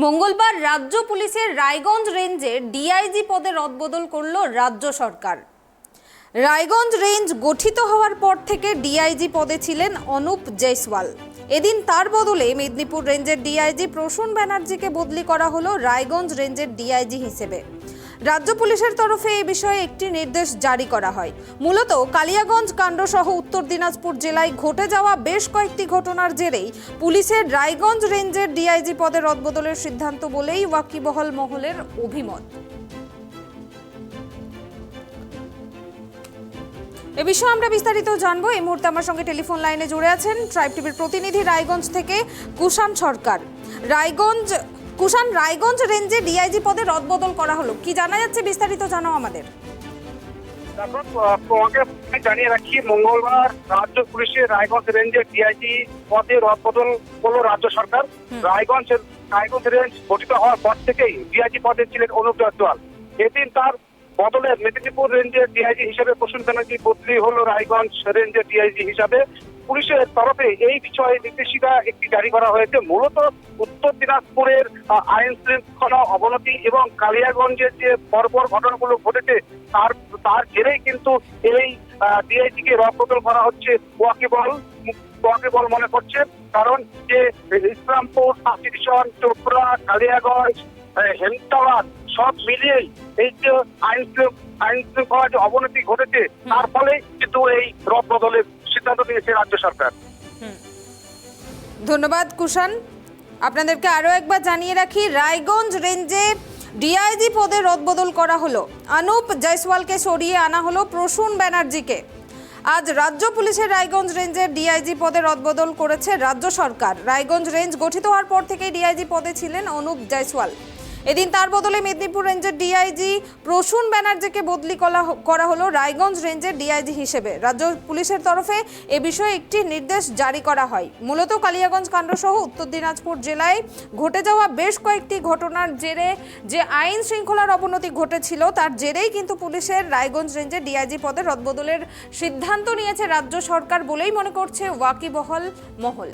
মঙ্গলবার রাজ্য পুলিশের রায়গঞ্জ রেঞ্জের ডিআইজি পদে রদবদল করল রাজ্য সরকার। রায়গঞ্জ রেঞ্জ গঠিত হওয়ার পর থেকে ডিআইজি পদে ছিলেন অনুপ জয়সওয়াল। এদিন তার বদলে মেদিনীপুর রেঞ্জের ডিআইজি প্রসূন ব্যানার্জিকে বদলি করা হলো রায়গঞ্জ রেঞ্জের ডিআইজি হিসেবে। রাজ্য পুলিশের তরফে এই বিষয়ে একটি নির্দেশ জারি করা হয়। মূলত কালিয়াগঞ্জ কাণ্ড সহ উত্তর দিনাজপুর জেলায় ঘটে যাওয়া বেশ কয়েকটি ঘটনার জেরেই পুলিশের রায়গঞ্জ রেঞ্জের ডিআইজি পদে রদবদলের সিদ্ধান্ত বলেই ওয়াকিবহাল মহলের অভিমত। এ বিষয়ে আমরা বিস্তারিত জানবো। এই মুহূর্তে আমার সঙ্গে টেলিফোন লাইনে জুড়ে আছেন ট্রাইব টিভির প্রতিনিধি রায়গঞ্জ থেকে কুষাণ সরকার। রায়গঞ্জ রেঞ্জে ডিআইজি পদে রদবদল করা হলো, কি জানা যাচ্ছে বিস্তারিত জানাও আমাদের। তোমাকে জানিয়ে রাখি, মঙ্গলবার রাজ্য পুলিশের রায়গঞ্জ রেঞ্জের ডিআইজি পদে রদবদল করলো রাজ্য সরকার। রায়গঞ্জ রেঞ্জ গঠিত হওয়ার পর থেকেই ডিআইজি পদে ছিলেন অনুপ জয়সওয়াল। এদিন তার বদলে মেদিনীপুর রেঞ্জের ডিআইজি হিসেবে প্রসূন ব্যানার্জি বদলি হলো রায়গঞ্জ রেঞ্জের ডিআইজি হিসাবে। পুলিশের তরফে এই বিষয়ে নির্দেশিকা একটি জারি করা হয়েছে। মূলত উত্তর দিনাজপুরের আইন শৃঙ্খলা অবনতি এবং কালিয়াগঞ্জের যে পরপর ঘটনাগুলো ঘটেছে তার জেরেই কিন্তু এই ডিআইজি কে রদবদল করা হচ্ছে ওয়াকিবহাল মনে করছে। কারণ যে ইসলামপুর, সাবডিভিশন, চোপড়া, কালিয়াগঞ্জ, হেমতাবাদ সব মিলিয়েই এই যে আইন শৃঙ্খলা যে অবনতি ঘটেছে তার ফলে কিন্তু এই রদবদলের সিদ্ধান্ত নিয়েছে রাজ্য সরকার। ধন্যবাদ কুষাণ। আপনাদেরকে আরো একবার জানিয়ে রাখি, রায়গঞ্জ রেঞ্জে ডিআইজি পদে রদবদল করা হলো। অনুপ জয়সওয়ালকে সরিয়ে আনা হলো প্রসূন ব্যানার্জিকে। আজ রাজ্য পুলিশের রায়গঞ্জ রেঞ্জের ডিআইজি পদে রদবদল করেছে রাজ্য সরকার। রায়গঞ্জ রেঞ্জ গঠিত হওয়ার পর থেকেই ডিআইজি পদে ছিলেন অনুপ জয়সওয়াল। এদিন তার বদলে মেদিনীপুর রেঞ্জের ডিআইজি প্রসূন ব্যানার্জিকে বদলি করা হলো রায়গঞ্জ রেঞ্জের ডিআইজি হিসেবে। রাজ্য পুলিশের তরফে এ বিষয়ে একটি নির্দেশ জারি করা হয়। মূলত কালিয়াগঞ্জ কাণ্ড সহ উত্তর দিনাজপুর জেলায় ঘটে যাওয়া বেশ কয়েকটি ঘটনার জেরে যে আইন শৃঙ্খলার অবনতি ঘটেছিল তার জেরেই কিন্তু পুলিশের রায়গঞ্জ রেঞ্জের ডিআইজি পদে রদবদলের সিদ্ধান্ত নিয়েছে রাজ্য সরকার বলেই মনে করছে ওয়াকিবহাল মহল।